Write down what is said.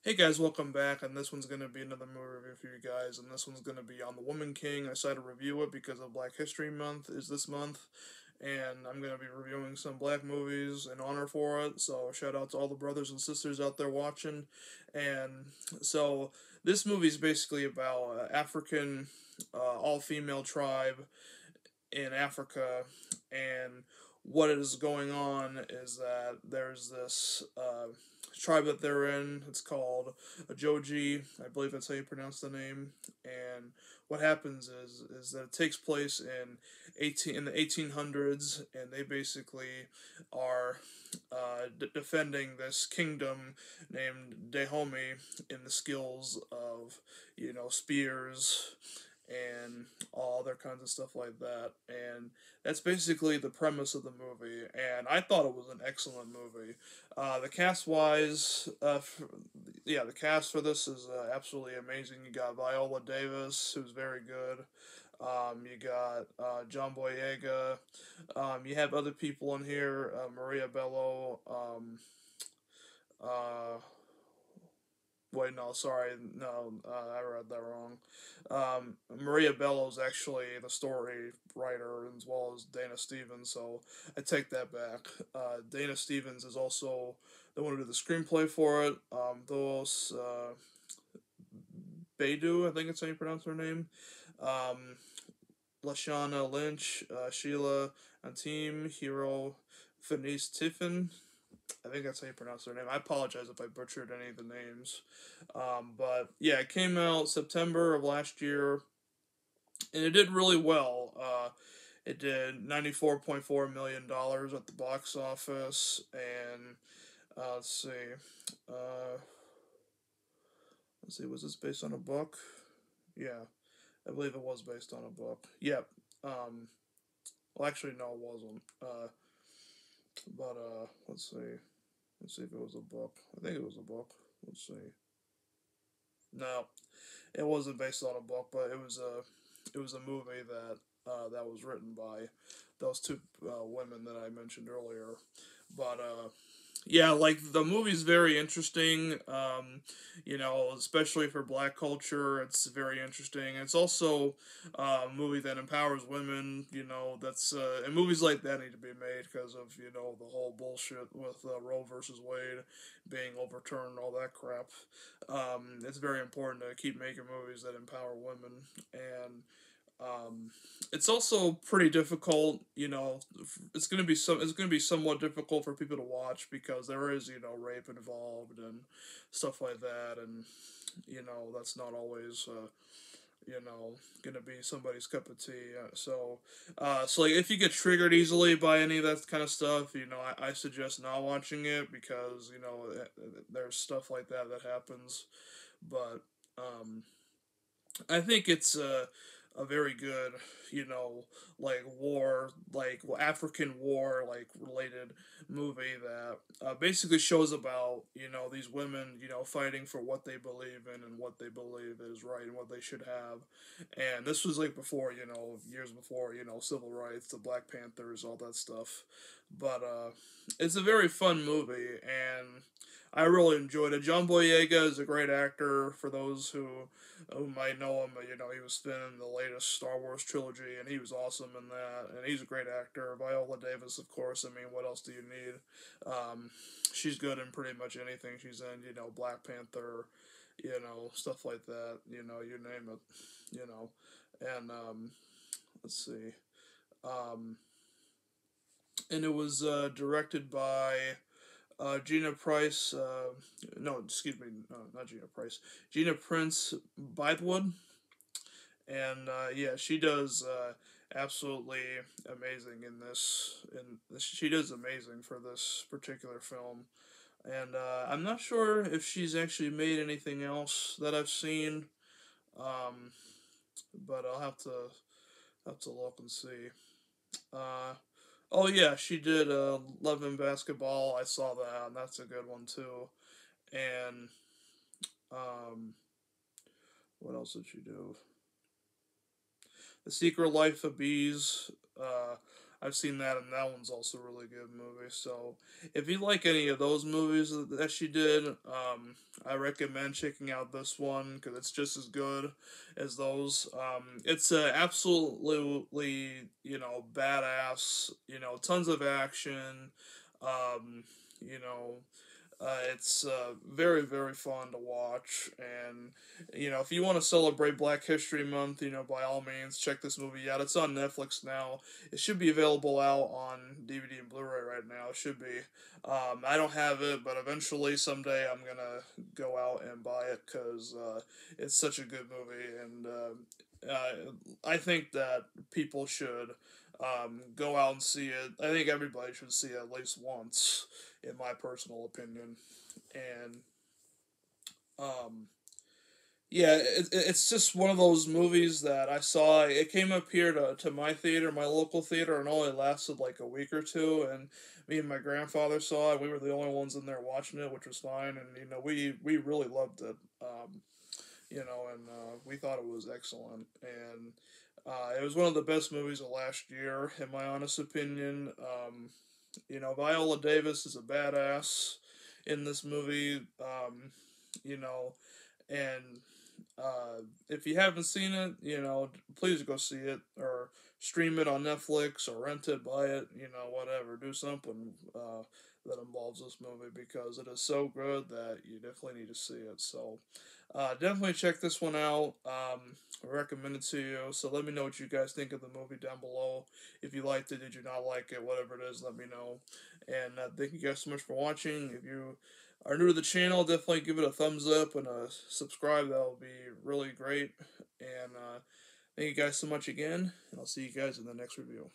Hey guys, welcome back, and this one's going to be another movie review for you guys, and this one's going to be on The Woman King. I decided to review it because of Black History Month is this month, and I'm going to be reviewing some black movies in honor for it, so shout out to all the brothers and sisters out there watching. And so this movie is basically about African all-female tribe in Africa, and what is going on is that there's this tribe that they're in. It's called a Joji, I believe that's how you pronounce the name. And what happens is that it takes place in the 1800s, and they basically are defending this kingdom named Dahomey in the skills of spears and all other kinds of stuff like that. And that's basically the premise of the movie. And I thought it was an excellent movie. The cast wise, the cast for this is absolutely amazing. You got Viola Davis, who's very good. You got John Boyega. You have other people in here, Maria Bello. Uh, Wait, no, sorry, no, I read that wrong. Maria Bello's actually the story writer as well as Dana Stevens, so I take that back. Dana Stevens is also the one who did the screenplay for it. Those Baidu, I think it's how you pronounce her name. Um, Lashana Lynch, Sheila Antim, Hero, Phineas Tiffin. I think that's how you pronounce their name. I apologize if I butchered any of the names. But yeah, it came out September of last year, and it did really well. It did $94.4 million at the box office, and let's see, uh, was this based on a book? Yeah, I believe it was based on a book. Yep. Um, well, actually, no, it wasn't. But let's see. Let's see if it was a book. I think it was a book. Let's see. No, it wasn't based on a book, but it was a movie that was written by those two women that I mentioned earlier. But yeah, like the movie's very interesting. Especially for Black culture, it's very interesting. It's also a movie that empowers women. That's and movies like that need to be made because of the whole bullshit with Roe versus Wade being overturned, all that crap. It's very important to keep making movies that empower women, and it's also pretty difficult. It's gonna be somewhat difficult for people to watch because there is rape involved and stuff like that, and that's not always gonna be somebody's cup of tea. So like if you get triggered easily by any of that kind of stuff, I suggest not watching it because there's stuff like that happens. But I think it's a very good, you know, like war, like African war, like related movie that basically shows about these women fighting for what they believe in and what they believe is right and what they should have, and this was like before years before civil rights, the Black Panthers, all that stuff, but it's a very fun movie and I really enjoyed it. John Boyega is a great actor. For those who might know him, he was Finn in the latest Star Wars trilogy, and he was awesome in that. And he's a great actor. Viola Davis, of course. I mean, what else do you need? She's good in pretty much anything she's in. Black Panther, stuff like that. You name it. And let's see. Um, and it was directed by Gina Price, no, excuse me, no, not Gina Price, Gina Prince Bythewood, and yeah, she does absolutely amazing in this. She does amazing for this particular film, and I'm not sure if she's actually made anything else that I've seen, um, but I'll have to look and see. Uh, oh yeah, she did Love and Basketball. I saw that, and that's a good one too. And um, what else did she do? The Secret Life of Bees. Uh, I've seen that, and that one's also a really good movie. So, if you like any of those movies that she did, I recommend checking out this one because it's just as good as those. It's absolutely, badass. Tons of action. Um, you know, it's very, very fun to watch. And, if you want to celebrate Black History Month, by all means, check this movie out. It's on Netflix now. It should be available out on DVD and Blu ray right now. It should be. I don't have it, but eventually, someday, I'm going to go out and buy it because it's such a good movie. And I think that people should go out and see it. I think everybody should see it at least once, in my personal opinion. And um, yeah, it's just one of those movies that I saw. It came up here to my theater, my local theater, and only lasted like a week or two. And me and my grandfather saw it. We were the only ones in there watching it, which was fine. And we really loved it. And we thought it was excellent. And it was one of the best movies of last year, in my honest opinion. Viola Davis is a badass in this movie. You know, and if you haven't seen it, please go see it or stream it on Netflix or rent it, buy it, whatever. Do something that involves this movie because it is so good that you definitely need to see it. So definitely check this one out. I recommend it to you. So let me know what you guys think of the movie down below. If you liked it, did you not like it, whatever it is, let me know. And thank you guys so much for watching. If you are new to the channel, definitely give it a thumbs up and a subscribe. That'll be really great. And thank you guys so much again. And I'll see you guys in the next review.